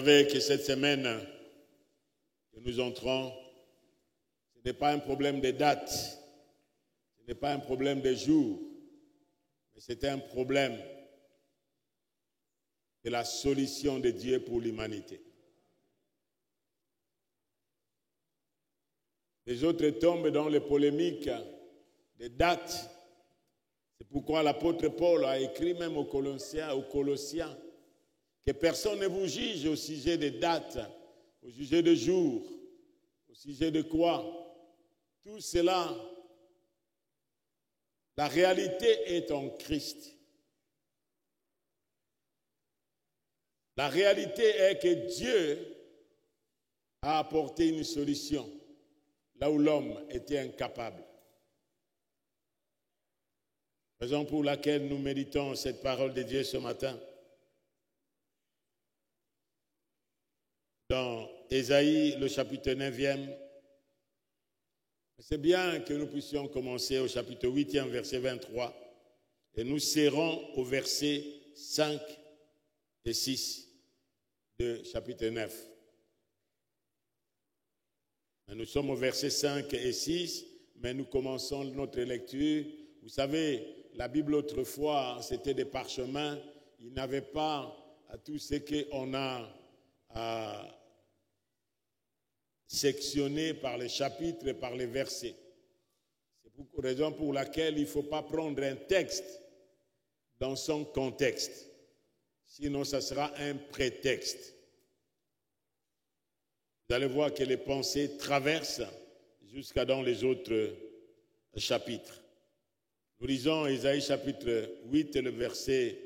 savez que cette semaine que nous entrons, ce n'est pas un problème de date, ce n'est pas un problème de jour, mais c'est un problème de la solution de Dieu pour l'humanité. Les autres tombent dans les polémiques des dates. C'est pourquoi l'apôtre Paul a écrit même aux Colossiens que personne ne vous juge au sujet des dates, au sujet des jours, au sujet de quoi. Tout cela, la réalité est en Christ. La réalité est que Dieu a apporté une solution là où l'homme était incapable. Raison pour laquelle nous méditons cette parole de Dieu ce matin. Dans Ésaïe, le chapitre 9e, c'est bien que nous puissions commencer au chapitre 8e, verset 23, et nous serons au verset 5 et 6 de chapitre 9. Nous sommes au verset 5 et 6, mais nous commençons notre lecture. Vous savez, la Bible autrefois, c'était des parchemins. Il n'avait pas tout ce qu'on a sectionné par les chapitres et par les versets. C'est la raison pour laquelle il ne faut pas prendre un texte dans son contexte. Sinon, ça sera un prétexte. Vous allez voir que les pensées traversent jusqu'à dans les autres chapitres. Nous lisons Ésaïe chapitre 8, le verset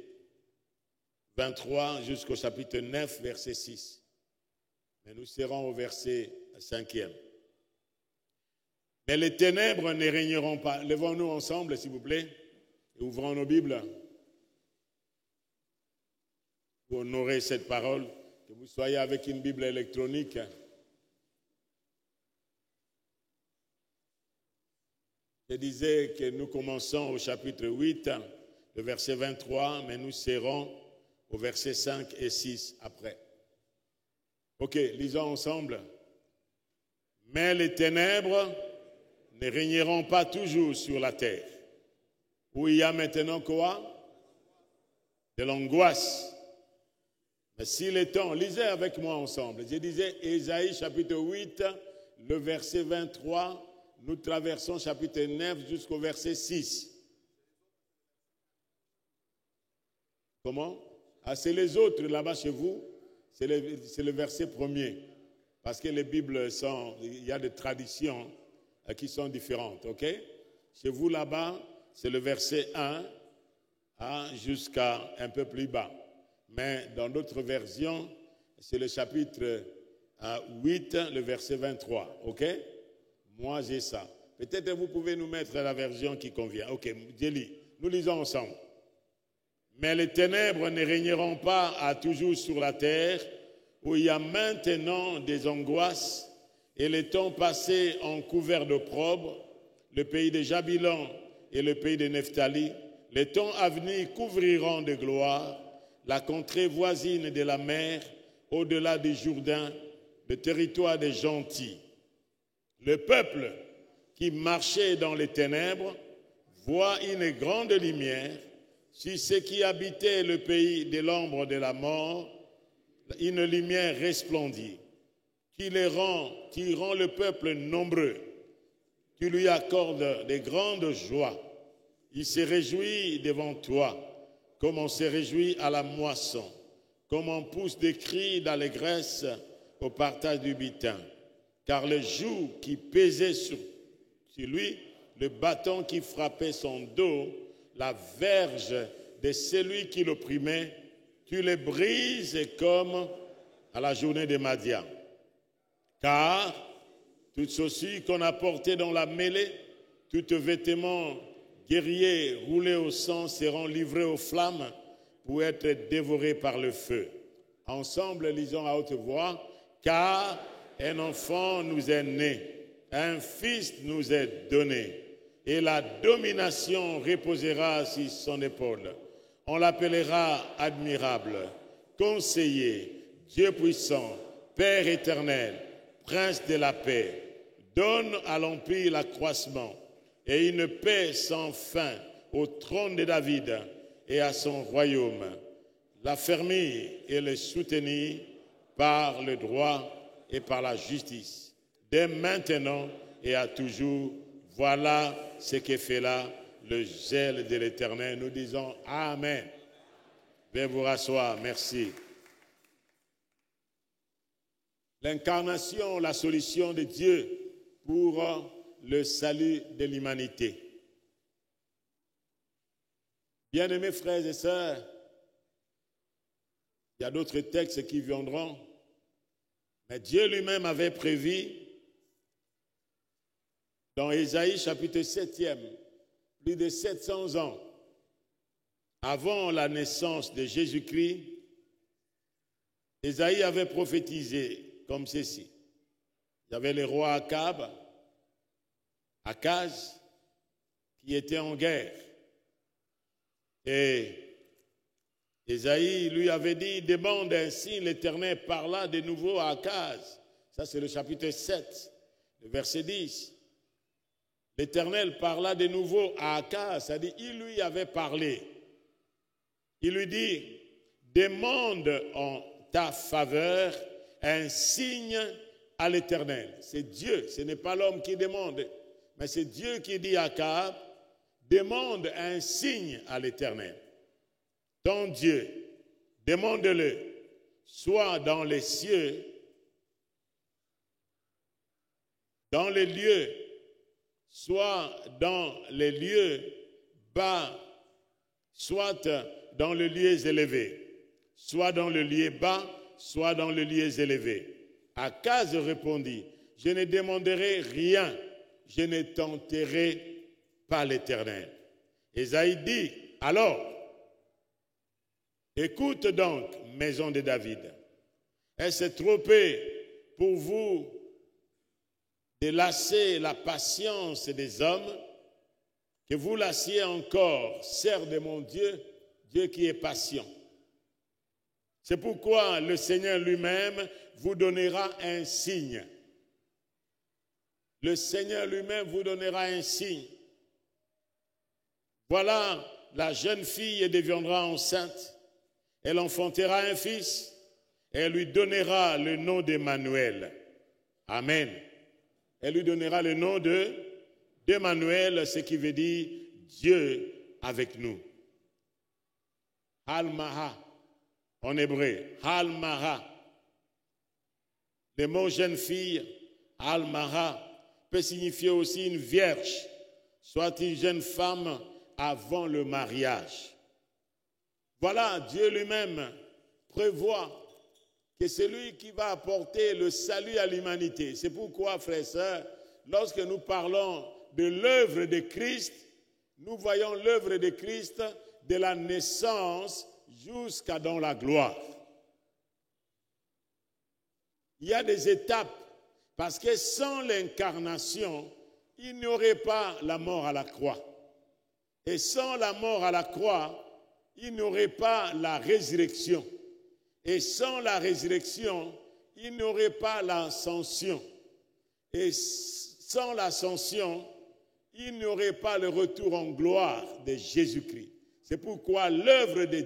23 jusqu'au chapitre 9, verset 6. Mais nous serons au verset 5e. Mais les ténèbres ne régneront pas. Levons-nous ensemble, s'il vous plaît, et ouvrons nos Bibles pour honorer cette parole. Que vous soyez avec une Bible électronique. Je disais que nous commençons au chapitre 8, le verset 23, mais nous serons au verset 5 et 6 après. Ok, lisons ensemble. Mais les ténèbres ne régneront pas toujours sur la terre. Où il y a maintenant quoi? De l'angoisse. Mais si les temps, lisez avec moi ensemble. Je disais Ésaïe chapitre 8, le verset 23. Nous traversons chapitre 9 jusqu'au verset 6. Comment? Ah, c'est les autres là-bas chez vous. C'est le verset premier. Parce que les Bibles il y a des traditions qui sont différentes. Ok? Chez vous là-bas, c'est le verset 1 jusqu'à un peu plus bas. Mais dans d'autres versions, c'est le chapitre 8, le verset 23. Ok? Moi, j'ai ça. Peut-être que vous pouvez nous mettre la version qui convient. Ok, je lis. Nous lisons ensemble. Mais les ténèbres ne régneront pas à toujours sur la terre, où il y a maintenant des angoisses, et les temps passés en couvert d'opprobre, le pays de Jabilon et le pays de Nephtali, les temps à venir couvriront de gloire la contrée voisine de la mer, au-delà du Jourdain, le territoire des gentils. Le peuple qui marchait dans les ténèbres voit une grande lumière. Sur ceux qui habitaient le pays de l'ombre de la mort, une lumière resplendit, qui rend le peuple nombreux, qui lui accorde de grandes joies. Il se réjouit devant toi, comme on se réjouit à la moisson, comme on pousse des cris d'allégresse au partage du butin. Car le joug qui pesait sur lui, le bâton qui frappait son dos, la verge de celui qui l'opprimait, tu les brises comme à la journée de Madian. Car toutes chaussures qu'on a portées dans la mêlée, tous vêtements guerriers roulés au sang seront livrés aux flammes pour être dévorés par le feu. Ensemble, lisons à haute voix, car un enfant nous est né, un fils nous est donné, et la domination reposera sur son épaule. On l'appellera admirable, conseiller, Dieu puissant, Père éternel, Prince de la paix, donne à l'empire l'accroissement et une paix sans fin au trône de David et à son royaume, l'affermir et le soutenir par le droit et par la justice, dès maintenant et à toujours. Voilà ce que fait là le zèle de l'Éternel. Nous disons Amen. Veuillez vous rasseoir, merci. L'incarnation, la solution de Dieu pour le salut de l'humanité. Bien-aimés frères et sœurs, il y a d'autres textes qui viendront, mais Dieu lui-même avait prévu dans Ésaïe chapitre 7e, plus de 700 ans avant la naissance de Jésus-Christ, Ésaïe avait prophétisé comme ceci. Il y avait le roi Akaz, qui était en guerre. Et Ésaïe lui avait dit, demande un signe, l'Éternel parla de nouveau à Akaz. Ça c'est le chapitre 7, le verset 10. L'Éternel parla de nouveau à Akaz, c'est-à-dire il lui avait parlé. Il lui dit, demande en ta faveur un signe à l'Éternel. C'est Dieu, ce n'est pas l'homme qui demande, mais c'est Dieu qui dit à Akab, demande un signe à l'Éternel. Ton Dieu, demande-le, soit dans les cieux, dans les lieux, soit dans les lieux bas, soit dans les lieux élevés, soit dans le lieu bas, soit dans les lieux élevés. Akaz répondit, je ne demanderai rien, je ne tenterai pas l'Éternel. Ésaïe dit, alors, écoute donc, maison de David, est-ce trop peu pour vous de lasser la patience des hommes, que vous lassiez encore, serfs de mon Dieu, Dieu qui est patient. C'est pourquoi le Seigneur lui-même vous donnera un signe. Le Seigneur lui-même vous donnera un signe. Voilà, la jeune fille deviendra enceinte. Elle enfantera un fils et elle lui donnera le nom d'Emmanuel. Amen. Elle lui donnera le nom d'Emmanuel, ce qui veut dire Dieu avec nous. Al-Maha, en hébreu, Al-Maha. Le mot jeune fille, Al-Maha, peut signifier aussi une vierge, soit une jeune femme avant le mariage. Voilà, Dieu lui-même prévoit que c'est lui qui va apporter le salut à l'humanité. C'est pourquoi, frères et sœurs, lorsque nous parlons de l'œuvre de Christ, nous voyons l'œuvre de Christ de la naissance jusqu'à dans la gloire. Il y a des étapes, parce que sans l'incarnation, il n'y aurait pas la mort à la croix. Et sans la mort à la croix, il n'y aurait pas la résurrection. Et sans la résurrection, il n'y aurait pas l'ascension. Et sans l'ascension, il n'y aurait pas le retour en gloire de Jésus-Christ. C'est pourquoi l'œuvre de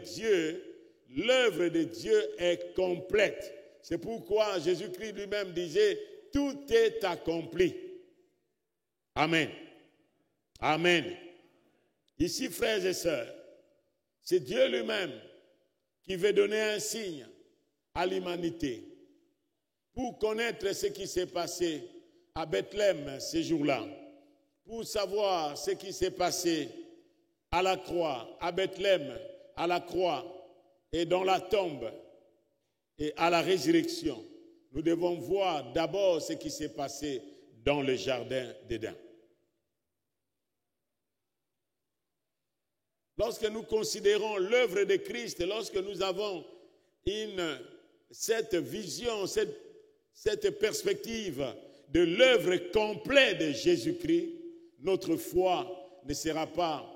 Dieu est complète. C'est pourquoi Jésus-Christ lui-même disait, tout est accompli. Amen. Amen. Ici, frères et sœurs, c'est Dieu lui-même qui veut donner un signe à l'humanité pour connaître ce qui s'est passé à Bethléem ces jours-là, pour savoir ce qui s'est passé à la croix, à Bethléem, à la croix et dans la tombe et à la résurrection. Nous devons voir d'abord ce qui s'est passé dans le jardin d'Éden. Lorsque nous considérons l'œuvre de Christ, lorsque nous avons cette vision, cette perspective de l'œuvre complète de Jésus-Christ, notre foi ne sera pas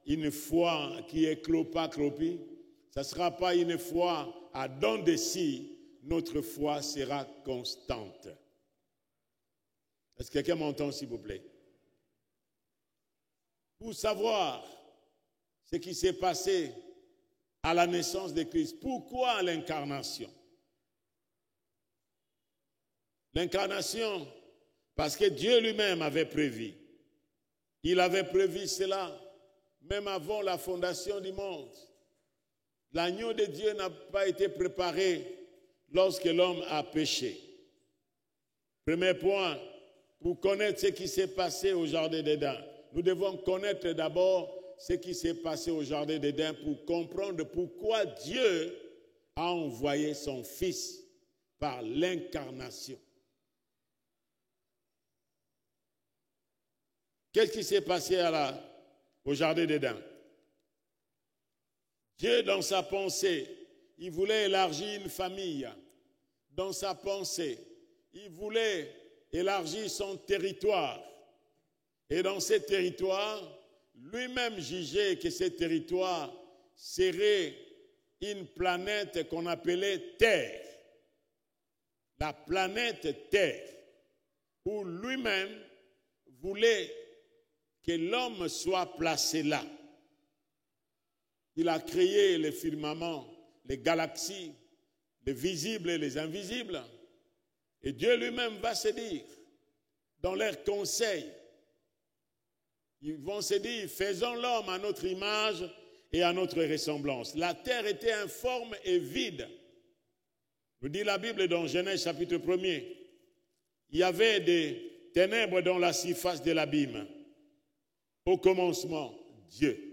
une foi qui est clopie. Ça ne sera pas une foi à dents de scie, notre foi sera constante. Est-ce que quelqu'un m'entend, s'il vous plaît? Pour savoir ce qui s'est passé à la naissance de Christ, pourquoi l'incarnation? L'incarnation, parce que Dieu lui-même avait prévu. Il avait prévu cela, même avant la fondation du monde. L'agneau de Dieu n'a pas été préparé lorsque l'homme a péché. Premier point, pour connaître ce qui s'est passé au jardin d'Éden, nous devons connaître d'abord ce qui s'est passé au jardin d'Éden pour comprendre pourquoi Dieu a envoyé son Fils par l'incarnation. Qu'est-ce qui s'est passé au jardin d'Éden? Dieu, dans sa pensée, il voulait élargir une famille. Dans sa pensée, il voulait élargir son territoire. Et dans ce territoire, lui-même jugeait que ce territoire serait une planète qu'on appelait Terre. La planète Terre, où lui-même voulait que l'homme soit placé là. Il a créé les firmaments, les galaxies, les visibles et les invisibles. Et Dieu lui-même va se dire, dans leur conseil, ils vont se dire, faisons l'homme à notre image et à notre ressemblance. La terre était informe et vide. Nous dit la Bible dans Genèse chapitre 1er. Il y avait des ténèbres dans la surface de l'abîme. Au commencement, Dieu.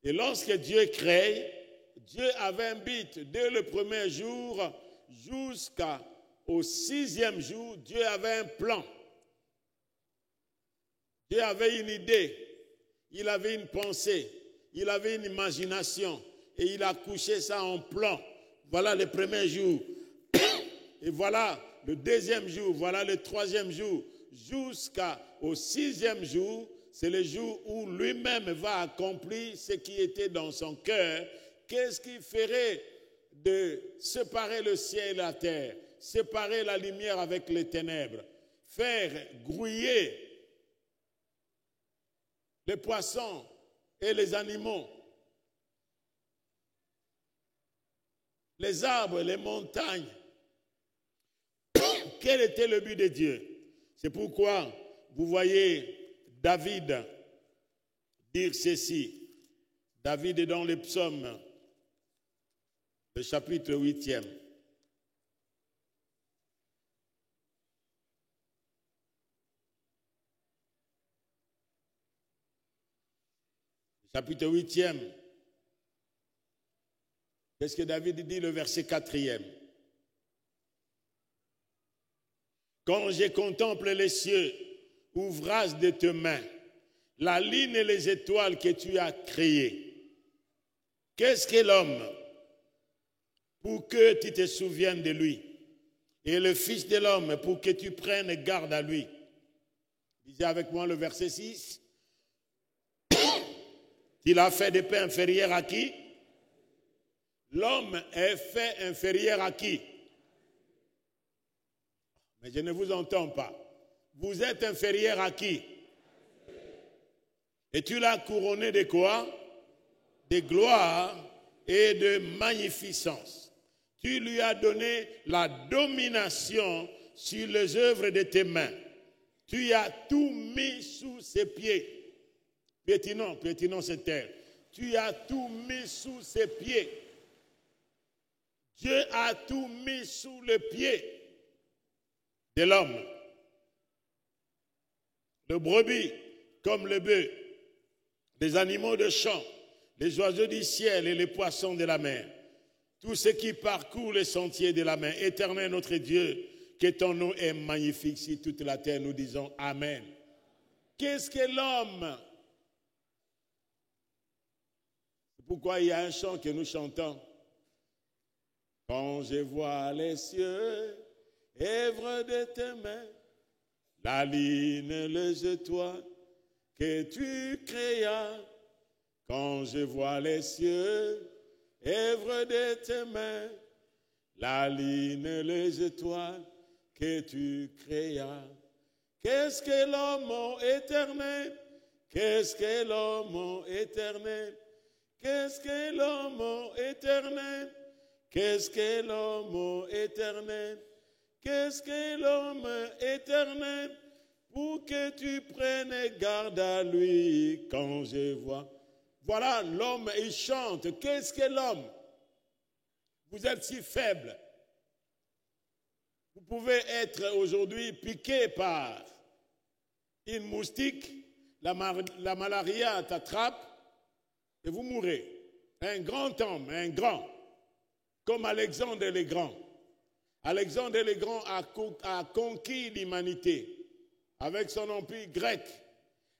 Et lorsque Dieu crée, Dieu avait un but dès le premier jour jusqu'au 6e jour. Dieu avait un plan. Dieu avait une idée. Il avait une pensée. Il avait une imagination. Et il a couché ça en plan. Voilà le premier jour. Et voilà le deuxième jour. Voilà le troisième jour. Jusqu'au 6e jour. C'est le jour où lui-même va accomplir ce qui était dans son cœur. Qu'est-ce qui ferait de séparer le ciel et la terre, séparer la lumière avec les ténèbres, faire grouiller les poissons et les animaux, les arbres, les montagnes. Quel était le but de Dieu? C'est pourquoi vous voyez David dire ceci. David est dans les psaumes, le chapitre 8e. Chapitre 8e. Qu'est-ce que David dit, le verset 4e? Quand je contemple les cieux, ouvrage de tes mains, la lune et les étoiles que tu as créées. Qu'est-ce que l'homme pour que tu te souviennes de lui? Et le Fils de l'homme pour que tu prennes garde à lui. Lisez avec moi le verset 6. Il a fait des paix inférieurs à qui? L'homme est fait inférieur à qui? Mais je ne vous entends pas. Vous êtes inférieur à qui? Et tu l'as couronné de quoi? De gloire et de magnificence. Tu lui as donné la domination sur les œuvres de tes mains. Tu as tout mis sous ses pieds. Piétinons cette terre. Tu as tout mis sous ses pieds. Dieu a tout mis sous le pied de l'homme. Le brebis comme le bœuf, les animaux de champ, les oiseaux du ciel et les poissons de la mer, tout ce qui parcourt les sentiers de la mer. Éternel notre Dieu, que ton nom est magnifique sur toute la terre. Nous disons Amen. Qu'est-ce que l'homme? C'est pourquoi il y a un chant que nous chantons. Quand je vois les cieux, œuvre de tes mains, la lune, les étoiles que tu créas. Quand je vois les cieux, œuvre de tes mains, la lune, les étoiles que tu créas. Qu'est-ce que l'homme, ô Éternel? Qu'est-ce que l'homme, ô Éternel? Qu'est-ce que l'homme, ô Éternel? Qu'est-ce que l'homme, ô Éternel? Qu'est-ce que l'homme éternel? Pour que tu prennes garde à lui quand je vois. Voilà, l'homme, il chante. Qu'est-ce que l'homme? Vous êtes si faible. Vous pouvez être aujourd'hui piqué par une moustique, la malaria t'attrape et vous mourrez. Un grand homme, un grand, comme Alexandre le Grand. Alexandre le Grand a conquis l'humanité avec son empire grec.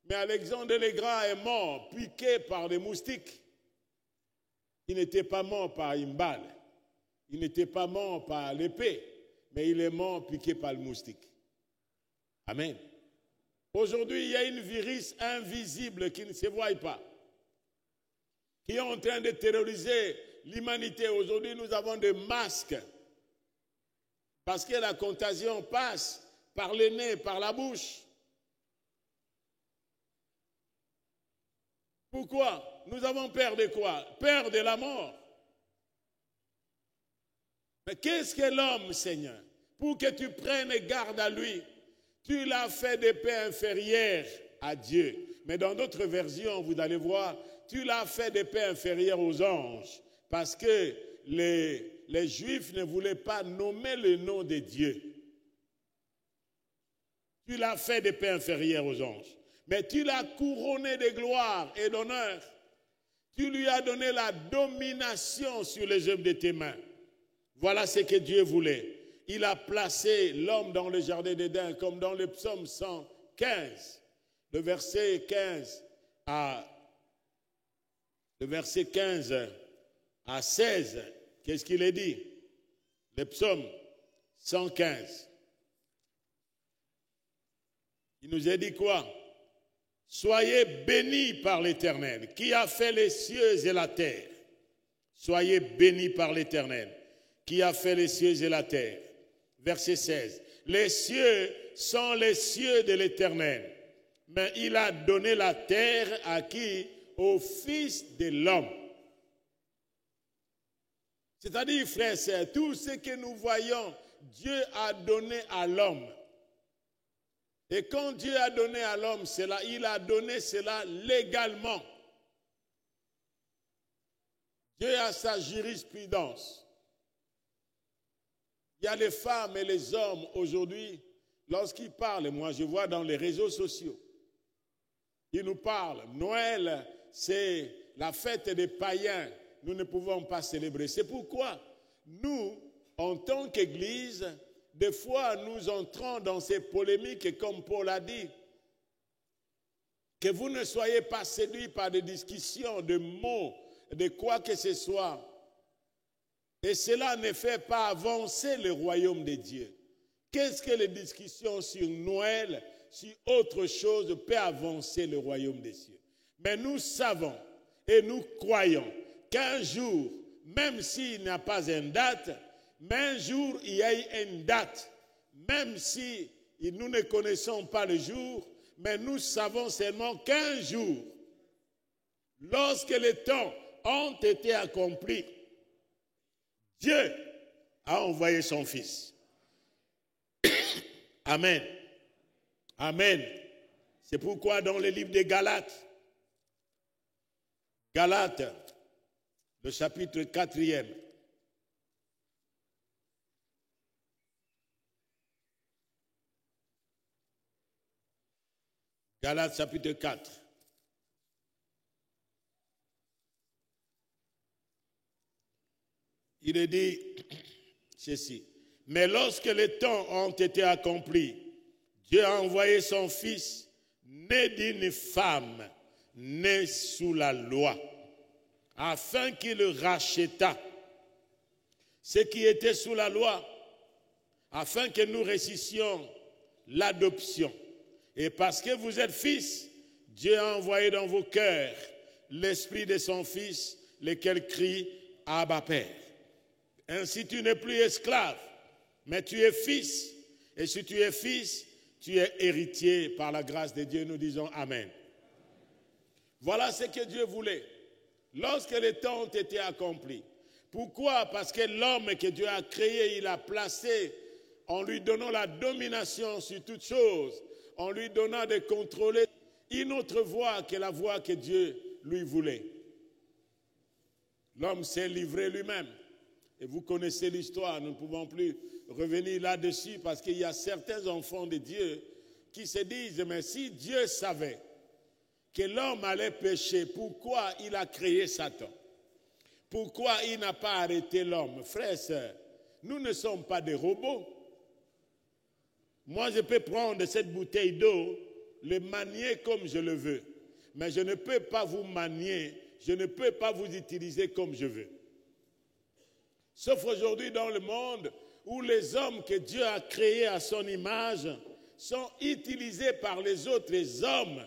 Mais Alexandre le Grand est mort, piqué par des moustiques. Il n'était pas mort par une balle. Il n'était pas mort par l'épée. Mais il est mort piqué par le moustique. Amen. Aujourd'hui, il y a une virus invisible qui ne se voit pas, qui est en train de terroriser l'humanité. Aujourd'hui, nous avons des masques parce que la contagion passe par le nez, par la bouche. Pourquoi? Nous avons peur de quoi? Peur de la mort. Mais qu'est-ce que l'homme, Seigneur? Pour que tu prennes garde à lui, tu l'as fait de paix inférieure à Dieu. Mais dans d'autres versions, vous allez voir, tu l'as fait de paix inférieure aux anges. Parce que les Juifs ne voulaient pas nommer le nom de Dieu. Tu l'as fait de paix inférieure aux anges. Mais tu l'as couronné de gloire et d'honneur. Tu lui as donné la domination sur les œuvres de tes mains. Voilà ce que Dieu voulait. Il a placé l'homme dans le jardin d'Éden, comme dans le psaume 115, le verset 15 à 16. Qu'est-ce qu'il est dit? Le psaume 115. Il nous a dit quoi? Soyez bénis par l'Éternel, qui a fait les cieux et la terre. Soyez bénis par l'Éternel, qui a fait les cieux et la terre. Verset 16. Les cieux sont les cieux de l'Éternel, mais il a donné la terre à qui? Au Fils de l'homme. C'est-à-dire, frères et sœurs, tout ce que nous voyons, Dieu a donné à l'homme. Et quand Dieu a donné à l'homme cela, il a donné cela légalement. Dieu a sa jurisprudence. Il y a les femmes et les hommes aujourd'hui, lorsqu'ils parlent, moi je vois dans les réseaux sociaux, ils nous parlent. Noël, c'est la fête des païens. Nous ne pouvons pas célébrer. C'est pourquoi nous, en tant qu'Église, des fois nous entrons dans ces polémiques, comme Paul a dit, que vous ne soyez pas séduits par des discussions de mots, de quoi que ce soit. Et cela ne fait pas avancer le royaume de Dieu. Qu'est-ce que les discussions sur Noël, sur autre chose, peut avancer le royaume des cieux? Mais nous savons et nous croyons qu'un jour, même s'il n'y a pas une date, mais un jour il y a une date, même si nous ne connaissons pas le jour, mais nous savons seulement qu'un jour, lorsque les temps ont été accomplis, Dieu a envoyé son Fils. Amen. Amen. C'est pourquoi dans le livre des Galates, le chapitre 4e, Galates chapitre 4. Il est dit ceci. Mais lorsque les temps ont été accomplis, Dieu a envoyé son Fils, né d'une femme, né sous la loi, afin qu'il rachètât ce qui était sous la loi, afin que nous réussissions l'adoption. Et parce que vous êtes fils, Dieu a envoyé dans vos cœurs l'esprit de son Fils, lequel crie Abba Père. Ainsi tu n'es plus esclave, mais tu es fils. Et si tu es fils, tu es héritier par la grâce de Dieu. Nous disons Amen. Voilà ce que Dieu voulait. Lorsque les temps ont été accomplis. Pourquoi? Parce que l'homme que Dieu a créé, il a placé en lui donnant la domination sur toutes choses, en lui donnant de contrôler une autre voie que la voie que Dieu lui voulait. L'homme s'est livré lui-même. Et vous connaissez l'histoire, nous ne pouvons plus revenir là-dessus parce qu'il y a certains enfants de Dieu qui se disent, mais si Dieu savait que l'homme allait pécher, pourquoi il a créé Satan? Pourquoi il n'a pas arrêté l'homme? Frères et sœurs, nous ne sommes pas des robots. Moi, je peux prendre cette bouteille d'eau, le manier comme je le veux. Mais je ne peux pas vous manier, je ne peux pas vous utiliser comme je veux. Sauf aujourd'hui dans le monde où les hommes que Dieu a créés à son image sont utilisés par les autres hommes,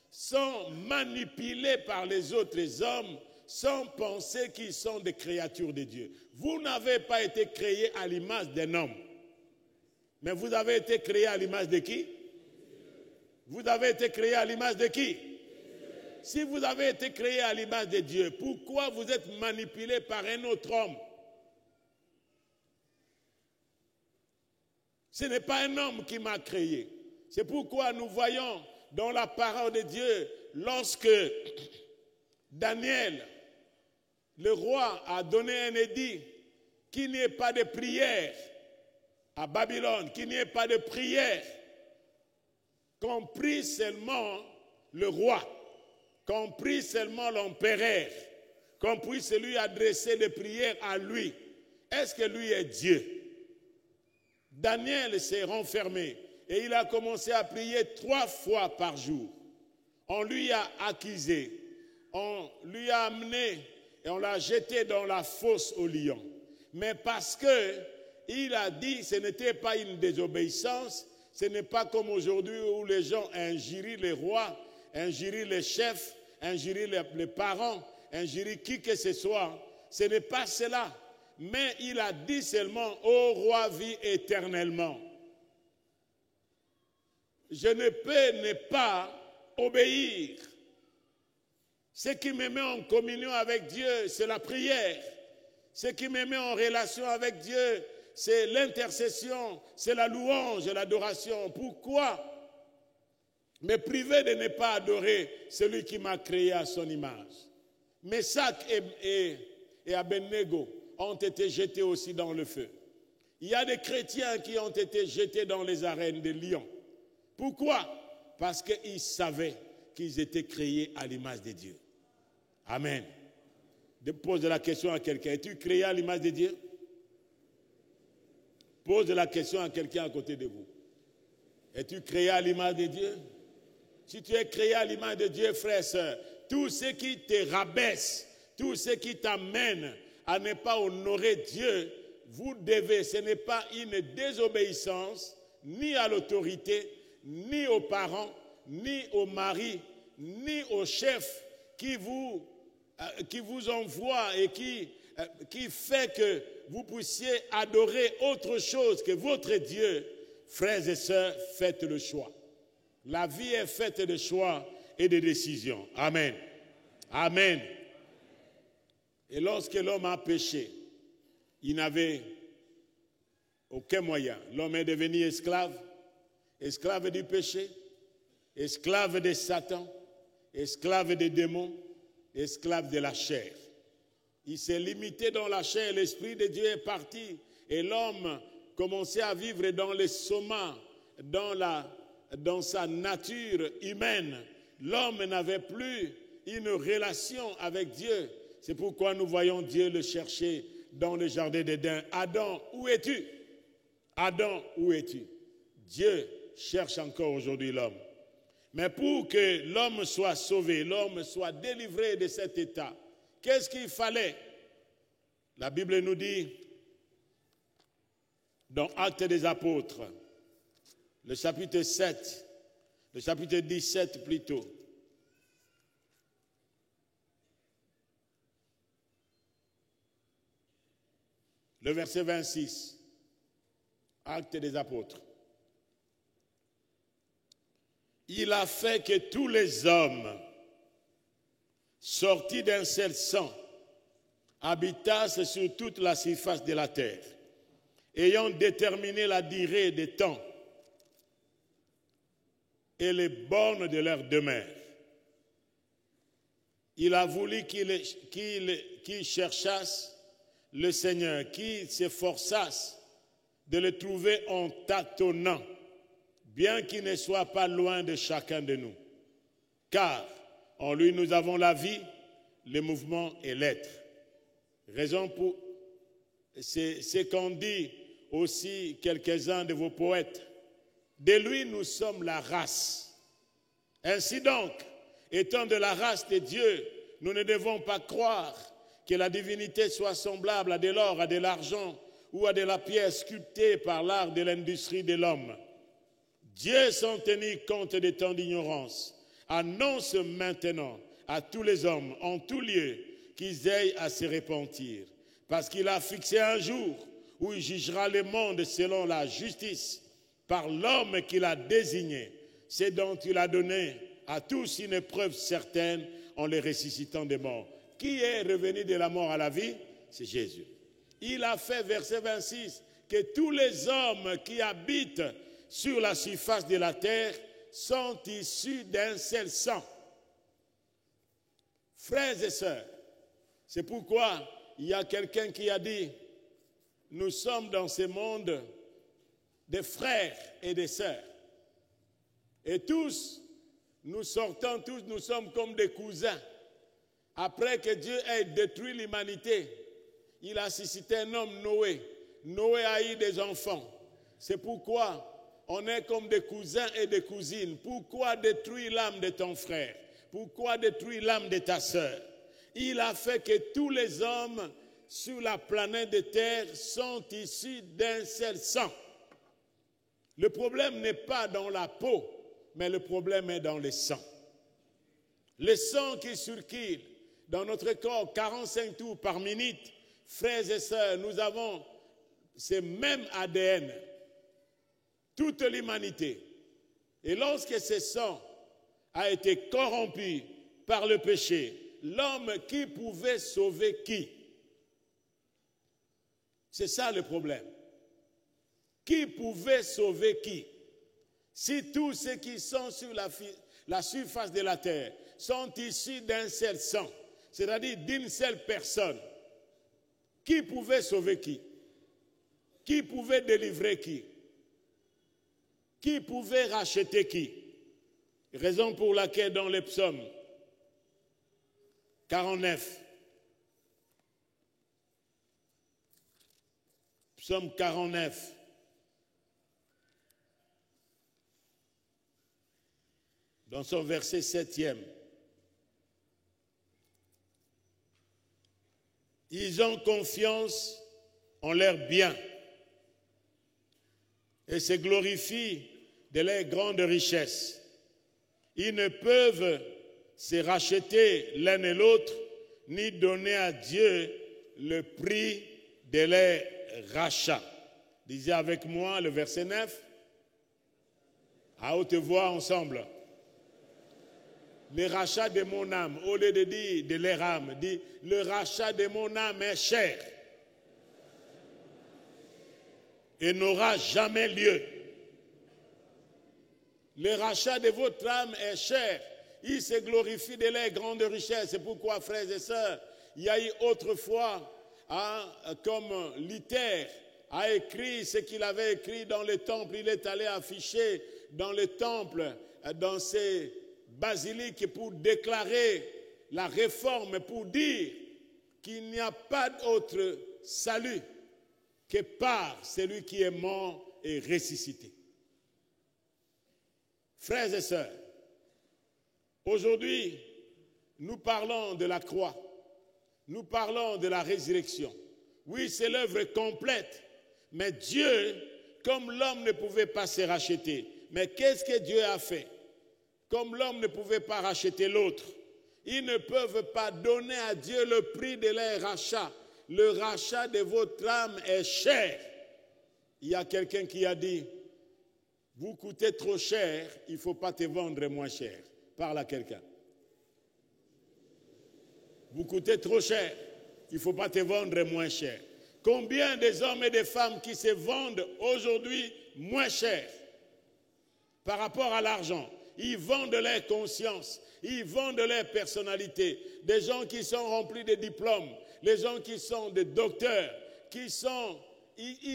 sont manipulés par les autres hommes, sans penser qu'ils sont des créatures de Dieu. Vous n'avez pas été créés à l'image d'un homme. Mais vous avez été créés à l'image de qui? Vous avez été créés à l'image de qui? Si vous avez été créés à l'image de Dieu, pourquoi vous êtes manipulés par un autre homme? Ce n'est pas un homme qui m'a créé. C'est pourquoi nous voyons dans la parole de Dieu, lorsque Daniel, le roi, a donné un édit qu'il n'y ait pas de prière à Babylone, qu'il n'y ait pas de prière, compris seulement le roi, compris seulement l'empereur, compris celui adressé des prières à lui. Est-ce que lui est Dieu? Daniel s'est renfermé et il a commencé à prier 3 fois par jour. On lui a accusé, on lui a amené et on l'a jeté dans la fosse aux lions. Mais parce qu'il a dit que ce n'était pas une désobéissance, ce n'est pas comme aujourd'hui où les gens injurient les rois, injurient les chefs, injurient les parents, injurient qui que ce soit. Ce n'est pas cela. Mais il a dit seulement, ô roi, vis éternellement. Je ne peux ne pas obéir. Ce qui me met en communion avec Dieu, c'est la prière. Ce qui me met en relation avec Dieu, c'est l'intercession, c'est la louange, l'adoration. Pourquoi me priver de ne pas adorer celui qui m'a créé à son image? Meshach et Abednego ont été jetés aussi dans le feu. Il y a des chrétiens qui ont été jetés dans les arènes des lions. Pourquoi? Parce qu'ils savaient qu'ils étaient créés à l'image de Dieu. Amen. Pose la question à quelqu'un. Es-tu créé à l'image de Dieu? Pose la question à quelqu'un à côté de vous. Es-tu créé à l'image de Dieu? Si tu es créé à l'image de Dieu, frère et sœur, tout ce qui te rabaisse, tout ce qui t'amène à ne pas honorer Dieu, vous devez, ce n'est pas une désobéissance, ni à l'autorité, ni aux parents, ni au mari, ni au chef qui vous envoie et qui fait que vous puissiez adorer autre chose que votre Dieu. Frères et sœurs, faites le choix. La vie est faite de choix et de décisions. Amen. Amen. Et lorsque l'homme a péché, il n'avait aucun moyen. L'homme est devenu esclave, esclave du péché, esclave de Satan, esclave des démons, esclave de la chair. Il s'est limité dans la chair, l'Esprit de Dieu est parti et l'homme commençait à vivre dans les somas, dans sa nature humaine. L'homme n'avait plus une relation avec Dieu. C'est pourquoi nous voyons Dieu le chercher dans le jardin d'Éden. Adam, où es-tu? Adam, où es-tu? Dieu cherche encore aujourd'hui l'homme. Mais pour que l'homme soit sauvé, l'homme soit délivré de cet état, qu'est-ce qu'il fallait? La Bible nous dit, dans Actes des Apôtres, le chapitre 7, le chapitre 17 plutôt, le verset 26. Actes des apôtres. Il a fait que tous les hommes sortis d'un seul sang habitassent sur toute la surface de la terre, ayant déterminé la durée des temps et les bornes de leur demeure. Il a voulu qu'ils cherchassent le Seigneur, qu'ils s'efforçassent de le trouver en tâtonnant, bien qu'il ne soit pas loin de chacun de nous. Car en lui nous avons la vie, le mouvement et l'être. Raison pour... C'est qu'ont dit aussi quelques-uns de vos poètes. De lui nous sommes la race. Ainsi donc, étant de la race de Dieu, nous ne devons pas croire que la divinité soit semblable à de l'or, à de l'argent ou à de la pierre sculptée par l'art de l'industrie de l'homme. Dieu, sans tenir compte des temps d'ignorance, annonce maintenant à tous les hommes, en tout lieu, qu'ils aillent à se repentir, parce qu'il a fixé un jour où il jugera le monde selon la justice, par l'homme qu'il a désigné, c'est dont il a donné à tous une preuve certaine en les ressuscitant des morts. Qui est revenu de la mort à la vie? C'est Jésus. Il a fait, verset 26, que tous les hommes qui habitent sur la surface de la terre sont issus d'un seul sang. Frères et sœurs, c'est pourquoi il y a quelqu'un qui a dit, nous sommes dans ce monde des frères et des sœurs. Et tous, nous sortons tous, nous sommes comme des cousins. Après que Dieu ait détruit l'humanité, il a suscité un homme, Noé. Noé a eu des enfants. C'est pourquoi on est comme des cousins et des cousines. Pourquoi détruire l'âme de ton frère? Pourquoi détruire l'âme de ta sœur? Il a fait que tous les hommes sur la planète de terre sont issus d'un seul sang. Le problème n'est pas dans la peau, mais le problème est dans le sang. Le sang qui circule dans notre corps, 45 tours par minute, frères et sœurs, nous avons ce même ADN, toute l'humanité. Et lorsque ce sang a été corrompu par le péché, l'homme qui pouvait sauver qui? C'est ça le problème. Qui pouvait sauver qui? Si tous ceux qui sont sur la surface de la terre sont issus d'un seul sang, c'est-à-dire d'une seule personne, qui pouvait sauver qui? Qui pouvait délivrer qui? Qui pouvait racheter qui? Raison pour laquelle dans les psaumes 49, psaume 49, dans son verset 7e, ils ont confiance en leurs biens et se glorifient de leurs grandes richesses. Ils ne peuvent se racheter l'un et l'autre, ni donner à Dieu le prix de leur rachat. Lisez avec moi le verset 9, à haute voix ensemble. Le rachat de mon âme, au lieu de dire de leur âme, dit le rachat de mon âme est cher et n'aura jamais lieu. Le rachat de votre âme est cher. Il se glorifie de leurs grandes richesses. C'est pourquoi, frères et sœurs, il y a eu autrefois, comme Luther a écrit ce qu'il avait écrit dans le temple, il est allé afficher dans le temple, dans ses basiliques pour déclarer la réforme, pour dire qu'il n'y a pas d'autre salut que par celui qui est mort et ressuscité. Frères et sœurs, aujourd'hui, nous parlons de la croix, nous parlons de la résurrection. Oui, c'est l'œuvre complète, mais Dieu, comme l'homme ne pouvait pas se racheter, mais qu'est-ce que Dieu a fait? Comme l'homme ne pouvait pas racheter l'autre, ils ne peuvent pas donner à Dieu le prix de leur rachat. le rachat de votre âme est cher. Il y a quelqu'un qui a dit, vous coûtez trop cher, il ne faut pas te vendre moins cher. Parle à quelqu'un. Vous coûtez trop cher, il ne faut pas te vendre moins cher. Combien des hommes et des femmes qui se vendent aujourd'hui moins cher par rapport à l'argent? Ils vendent leur conscience, ils vendent leur personnalité. Des gens qui sont remplis de diplômes, les gens qui sont des docteurs, ils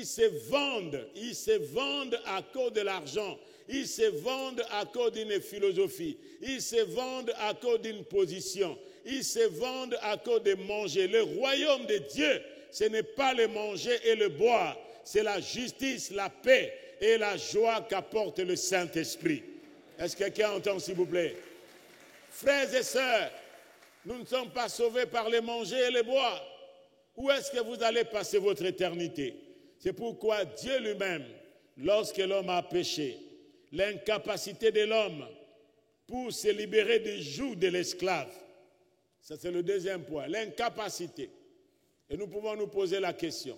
se vendent à cause de l'argent, ils se vendent à cause d'une philosophie, ils se vendent à cause d'une position, ils se vendent à cause de manger. Le royaume de Dieu, ce n'est pas le manger et le boire, c'est la justice, la paix et la joie qu'apporte le Saint-Esprit. Est-ce que quelqu'un entend, s'il vous plaît? Frères et sœurs, nous ne sommes pas sauvés par le manger et le boire. Où est-ce que vous allez passer votre éternité? C'est pourquoi Dieu lui-même, lorsque l'homme a péché, l'incapacité de l'homme pour se libérer du joug de l'esclave, ça c'est le deuxième point, l'incapacité. Et nous pouvons nous poser la question.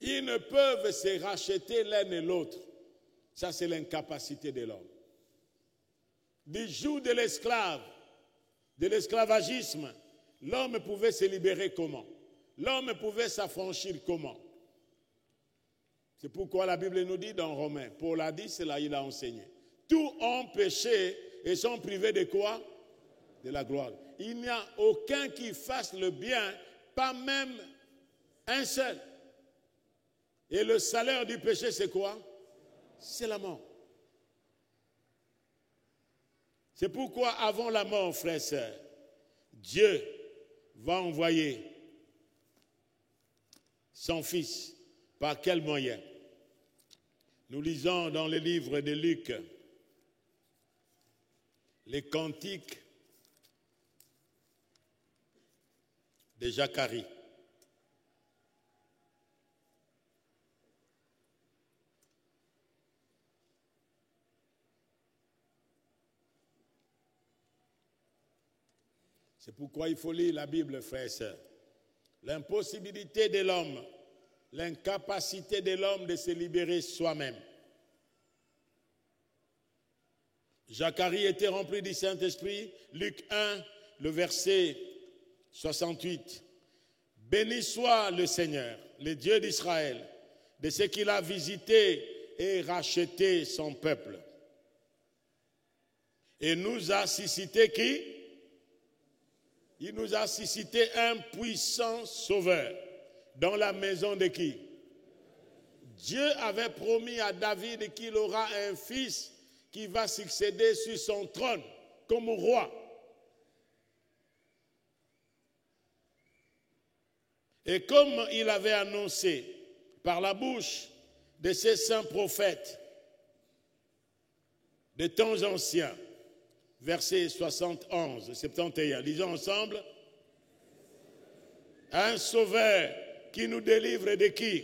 Ils ne peuvent se racheter l'un et l'autre. Ça c'est l'incapacité de l'homme. Du joug de l'esclave, de l'esclavagisme, l'homme pouvait se libérer comment? L'homme pouvait s'affranchir comment? C'est pourquoi la Bible nous dit dans Romains, Paul l'a dit, c'est là il a enseigné. Tous ont péché et sont privés de quoi? De la gloire. Il n'y a aucun qui fasse le bien, pas même un seul. Et le salaire du péché, c'est quoi? C'est la mort. C'est pourquoi avant la mort, frères et sœurs, Dieu va envoyer son Fils. Par quel moyen? Nous lisons dans le livre de Luc les cantiques de Zacharie. C'est pourquoi il faut lire la Bible, frères et sœurs. L'impossibilité de l'homme, l'incapacité de l'homme de se libérer soi-même. Zacharie était rempli du Saint-Esprit. Luc 1, le verset 68. Béni soit le Seigneur, le Dieu d'Israël, de ce qu'il a visité et racheté son peuple. Et nous a suscité qui? Il nous a suscité un puissant sauveur dans la maison de qui? Dieu avait promis à David qu'il aura un fils qui va succéder sur son trône comme roi. Et comme il avait annoncé par la bouche de ses saints prophètes de temps anciens, verset 71, 71, lisons ensemble. Un sauveur qui nous délivre de qui?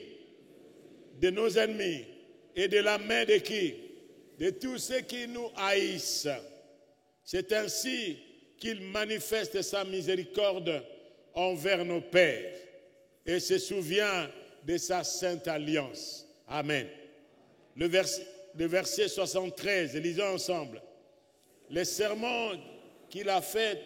De nos ennemis. Et de la main de qui? De tous ceux qui nous haïssent. C'est ainsi qu'il manifeste sa miséricorde envers nos pères et se souvient de sa sainte alliance. Amen. Le verset 73, lisons ensemble. Les serments qu'il a faits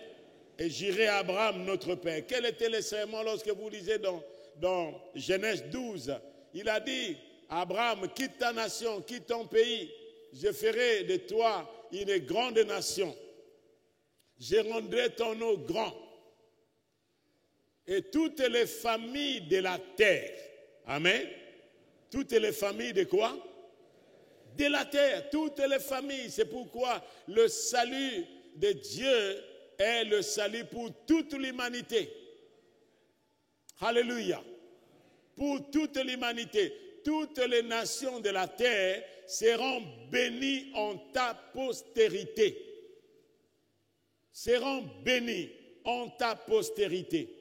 et juré à Abraham, notre père. Quel était le serment lorsque vous lisez dans Genèse 12? Il a dit à Abraham, quitte ta nation, quitte ton pays, je ferai de toi une grande nation. Je rendrai ton nom grand. Et toutes les familles de la terre, amen, toutes les familles de quoi? De la terre, toutes les familles. C'est pourquoi le salut de Dieu est le salut pour toute l'humanité. Alléluia. Pour toute l'humanité. Toutes les nations de la terre seront bénies en ta postérité. Seront bénies en ta postérité.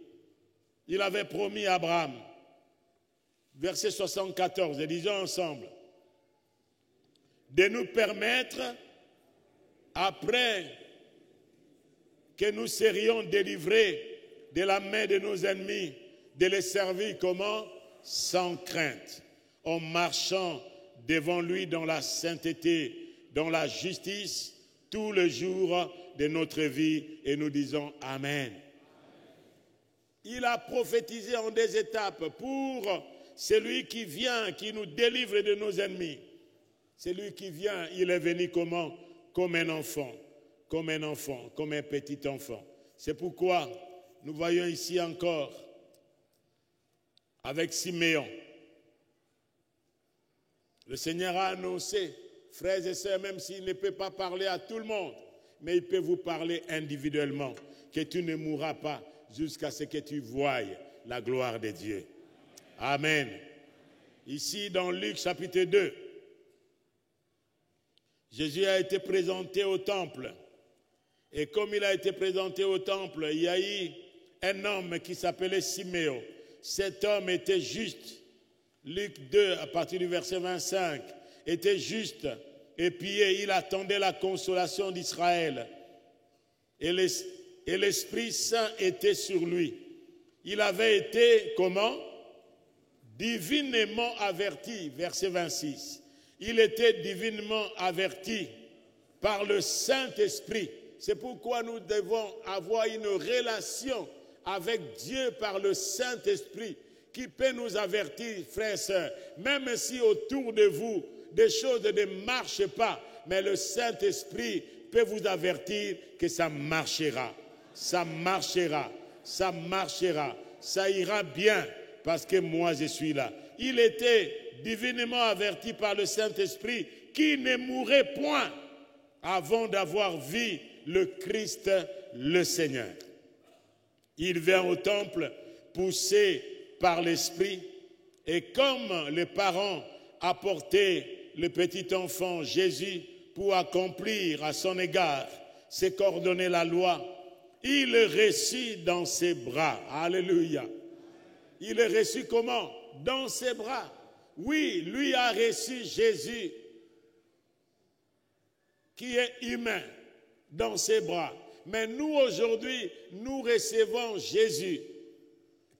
Il avait promis à Abraham. Verset 74, et disons ensemble. De nous permettre, après que nous serions délivrés de la main de nos ennemis, de les servir comment? Sans crainte, en marchant devant lui dans la sainteté, dans la justice, tout le jour de notre vie, et nous disons Amen. Il a prophétisé en des étapes pour celui qui vient, qui nous délivre de nos ennemis. Celui qui vient, il est venu comment? Comme un enfant, comme un enfant, comme un petit enfant. C'est pourquoi nous voyons ici encore, avec Siméon, le Seigneur a annoncé, frères et sœurs, même s'il ne peut pas parler à tout le monde, mais il peut vous parler individuellement, que tu ne mourras pas jusqu'à ce que tu voies la gloire de Dieu. Amen. Ici, dans Luc chapitre 2, Jésus a été présenté au temple. Et comme il a été présenté au temple, il y a eu un homme qui s'appelait Siméon. Cet homme était juste. Luc 2, à partir du verset 25, était juste et pieux. Il attendait la consolation d'Israël. Et l'Esprit Saint était sur lui. Il avait été, comment? Divinement averti, verset 26. Il était divinement averti par le Saint-Esprit. C'est pourquoi nous devons avoir une relation avec Dieu par le Saint-Esprit qui peut nous avertir, frères et sœurs, même si autour de vous, des choses ne marchent pas, mais le Saint-Esprit peut vous avertir que ça marchera, ça marchera, ça marchera, ça ira bien parce que moi je suis là. Il était divinement averti par le Saint-Esprit qui ne mourrait point avant d'avoir vu le Christ, le Seigneur. Il vient au temple poussé par l'Esprit et comme les parents apportaient le petit enfant Jésus pour accomplir à son égard ce qu'ordonnait la loi, il est reçu dans ses bras. Alléluia. Il est reçu comment? Dans ses bras. Oui, lui a reçu Jésus qui est humain dans ses bras. Mais nous aujourd'hui, nous recevons Jésus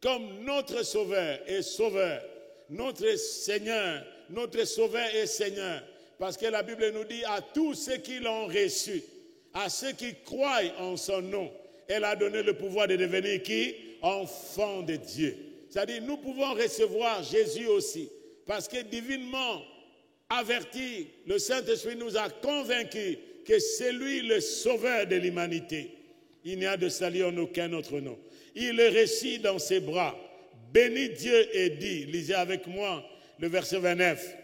comme notre Sauveur et Sauveur, notre Seigneur, notre Sauveur et Seigneur. Parce que la Bible nous dit à tous ceux qui l'ont reçu, à ceux qui croient en son nom, elle a donné le pouvoir de devenir qui? Enfants de Dieu. C'est-à-dire nous pouvons recevoir Jésus aussi. Parce que divinement averti, le Saint-Esprit nous a convaincus que c'est lui le sauveur de l'humanité. Il n'y a de salut en aucun autre nom. Il est reçu dans ses bras, bénit Dieu et dit, lisez avec moi le verset 29.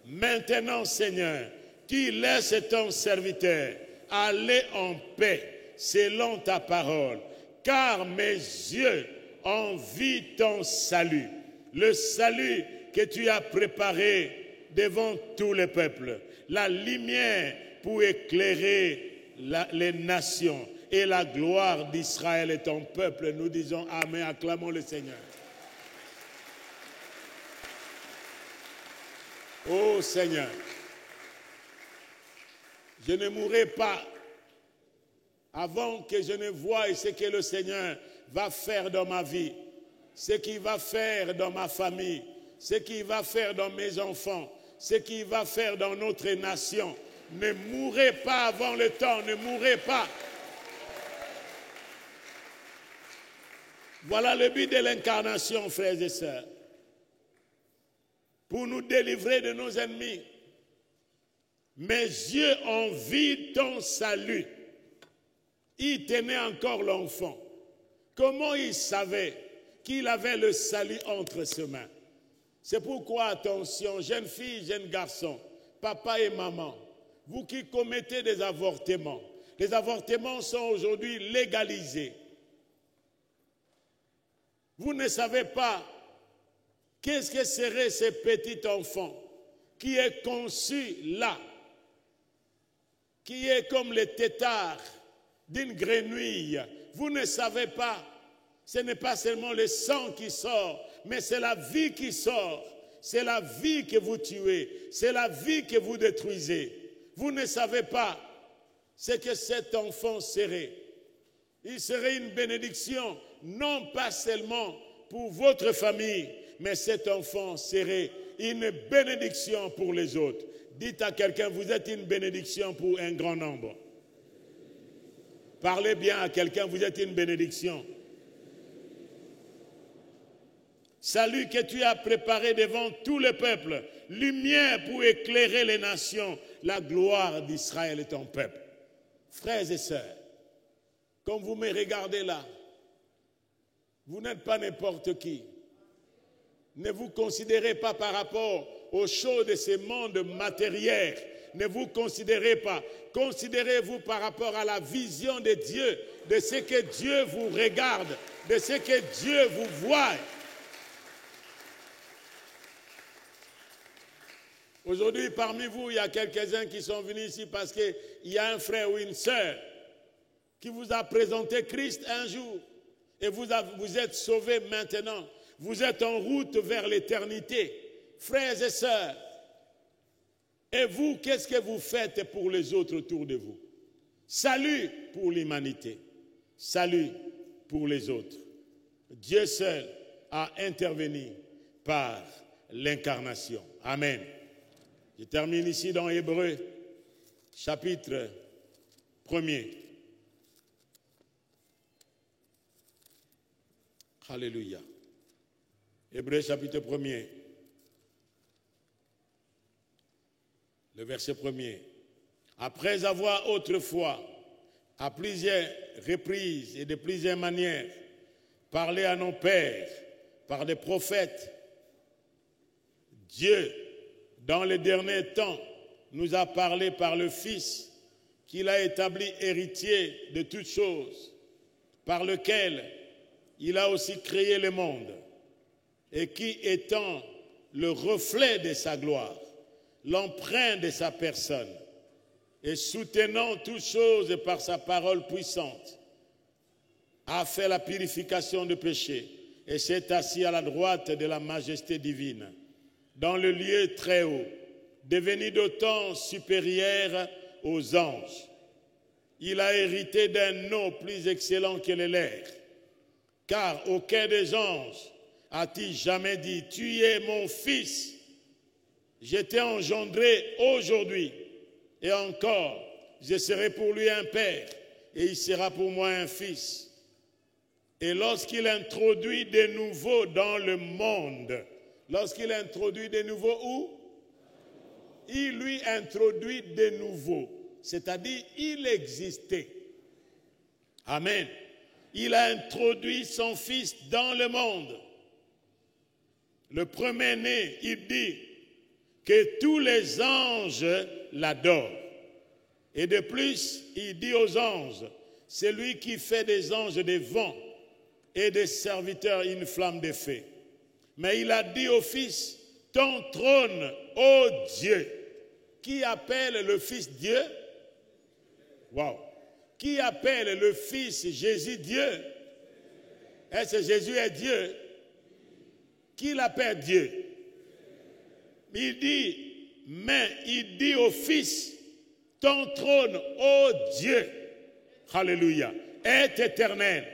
Maintenant, Seigneur, tu laisses ton serviteur aller en paix selon ta parole, car mes yeux ont vu ton salut, le salut que tu as préparé devant tous les peuples, la lumière pour éclairer les nations et la gloire d'Israël et ton peuple. Nous disons Amen, acclamons le Seigneur. Oh Seigneur, je ne mourrai pas avant que je ne voie ce que le Seigneur va faire dans ma vie, ce qu'il va faire dans ma famille, ce qu'il va faire dans mes enfants, ce qu'il va faire dans notre nation. Ne mourrez pas avant le temps, ne mourrez pas. Voilà le but de l'incarnation, frères et sœurs. Pour nous délivrer de nos ennemis. Mes yeux ont vu ton salut. Il tenait encore l'enfant. Comment il savait qu'il avait le salut entre ses mains? C'est pourquoi, attention, jeunes filles, jeunes garçons, papa et maman, vous qui commettez des avortements, les avortements sont aujourd'hui légalisés. Vous ne savez pas qu'est-ce que serait ce petit enfant qui est conçu là, qui est comme le tétard d'une grenouille. Vous ne savez pas, ce n'est pas seulement le sang qui sort, mais c'est la vie qui sort. C'est la vie que vous tuez, c'est la vie que vous détruisez. Vous ne savez pas ce que cet enfant serait. Il serait une bénédiction, non pas seulement pour votre famille, mais cet enfant serait une bénédiction pour les autres. Dites à quelqu'un, vous êtes une bénédiction pour un grand nombre. Parlez bien à quelqu'un, vous êtes une bénédiction. Salut que tu as préparé devant tout le peuple, lumière pour éclairer les nations, la gloire d'Israël est ton peuple. Frères et sœurs, comme vous me regardez là, vous n'êtes pas n'importe qui. Ne vous considérez pas par rapport aux choses de ce monde matériel. Ne vous considérez pas. Considérez-vous par rapport à la vision de Dieu, de ce que Dieu vous regarde, de ce que Dieu vous voit. Aujourd'hui, parmi vous, il y a quelques-uns qui sont venus ici parce qu'il y a un frère ou une sœur qui vous a présenté Christ un jour et vous êtes sauvés maintenant. Vous êtes en route vers l'éternité. Frères et sœurs, et vous, qu'est-ce que vous faites pour les autres autour de vous? Salut pour l'humanité. Salut pour les autres. Dieu seul a intervenu par l'incarnation. Amen. Je termine ici dans Hébreux, chapitre 1er. Alléluia. Hébreux, chapitre 1er. Le verset 1er. Après avoir autrefois, à plusieurs reprises et de plusieurs manières, parlé à nos pères par des prophètes, Dieu, dans les derniers temps, nous a parlé par le Fils qu'il a établi héritier de toutes choses, par lequel il a aussi créé le monde, et qui étant le reflet de sa gloire, l'empreinte de sa personne, et soutenant toutes choses par sa parole puissante, a fait la purification du péché et s'est assis à la droite de la majesté divine, dans le lieu très haut, devenu d'autant supérieur aux anges. Il a hérité d'un nom plus excellent que le leur, car aucun des anges a-t-il jamais dit « Tu es mon fils ». Je t'ai engendré aujourd'hui, et encore, je serai pour lui un père, et il sera pour moi un fils. Et lorsqu'il introduit de nouveau dans le monde, lorsqu'il introduit de nouveau où? Il lui introduit de nouveau, c'est-à-dire il existait. Amen. Il a introduit son fils dans le monde. Le premier-né, il dit que tous les anges l'adorent. Et de plus, il dit aux anges, c'est lui qui fait des anges des vents et des serviteurs une flamme de feu. Mais il a dit au Fils, ton trône, ô Dieu, qui appelle le Fils Dieu? Wow. Qui appelle le Fils Jésus Dieu? Est-ce que Jésus est Dieu? Qui l'appelle Dieu? Il dit au Fils, ton trône, ô Dieu, alléluia, est éternel,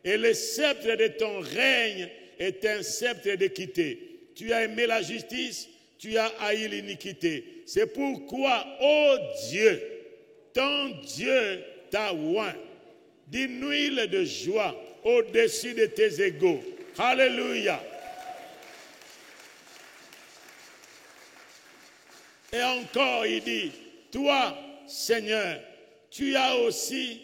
et le sceptre de ton règne est un sceptre d'équité. Tu as aimé la justice, tu as haï l'iniquité. C'est pourquoi, ô Dieu, ton Dieu t'a oint d'une huile de joie au-dessus de tes égaux. Alléluia. Et encore, il dit, toi, Seigneur, tu as aussi,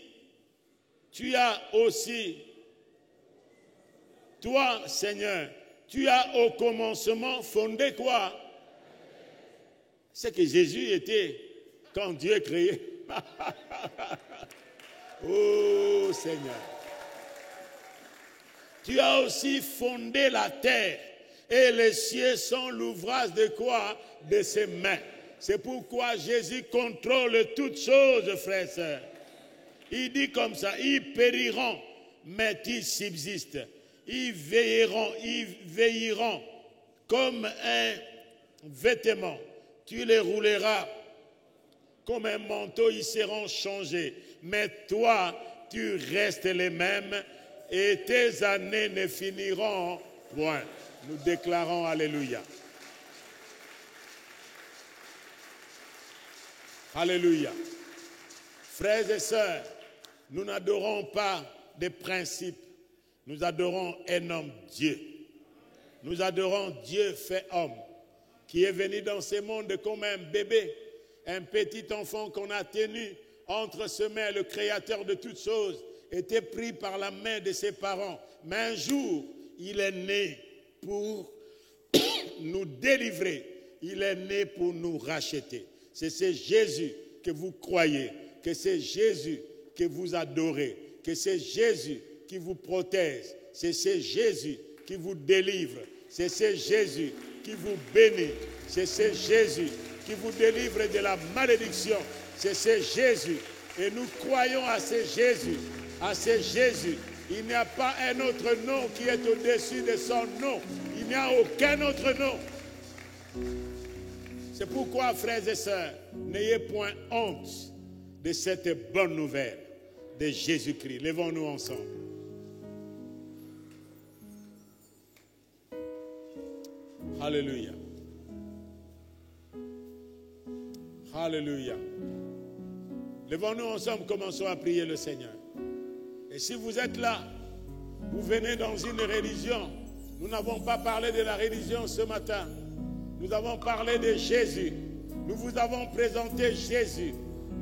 toi, Seigneur, tu as au commencement fondé quoi? C'est que Jésus était quand Dieu créé. Oh Seigneur. Tu as aussi fondé la terre et les cieux sont l'ouvrage de quoi? De ses mains. C'est pourquoi Jésus contrôle toutes choses, frères et sœurs. Il dit comme ça, ils périront, mais ils subsistent. Ils veilleront comme un vêtement. Tu les rouleras comme un manteau, ils seront changés. Mais toi, tu restes les mêmes et tes années ne finiront point. Nous déclarons Alléluia. Alléluia. Frères et sœurs, nous n'adorons pas des principes, nous adorons un homme Dieu. Nous adorons Dieu fait homme, qui est venu dans ce monde comme un bébé, un petit enfant qu'on a tenu entre ses mains. Le Créateur de toutes choses était pris par la main de ses parents. Mais un jour, il est né pour nous délivrer. Il est né pour nous racheter. C'est ce Jésus que vous croyez, que c'est Jésus que vous adorez, que c'est Jésus qui vous protège, c'est ce Jésus qui vous délivre, c'est ce Jésus qui vous bénit, c'est ce Jésus qui vous délivre de la malédiction, c'est ce Jésus. Et nous croyons à ce Jésus, à ce Jésus. Il n'y a pas un autre nom qui est au-dessus de son nom. Il n'y a aucun autre nom. C'est pourquoi, frères et sœurs, n'ayez point honte de cette bonne nouvelle de Jésus-Christ. Levons-nous ensemble. Alléluia. Alléluia. Levons-nous ensemble, commençons à prier le Seigneur. Et si vous êtes là, vous venez dans une religion, nous n'avons pas parlé de la religion ce matin. Nous avons parlé de Jésus. Nous vous avons présenté Jésus.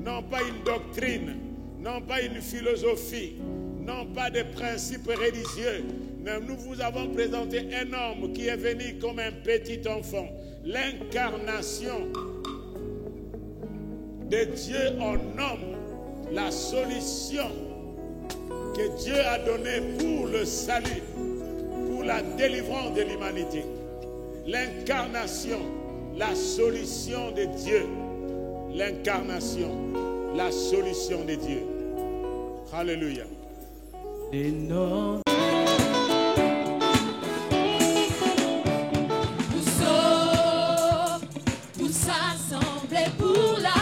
Non pas une doctrine, non pas une philosophie, non pas des principes religieux. Mais nous vous avons présenté un homme qui est venu comme un petit enfant. L'incarnation de Dieu en homme. La solution que Dieu a donnée pour le salut, pour la délivrance de l'humanité. L'incarnation, la solution de Dieu. L'incarnation, la solution de Dieu. Alléluia. Et non. Nous sommes tous assemblés pour la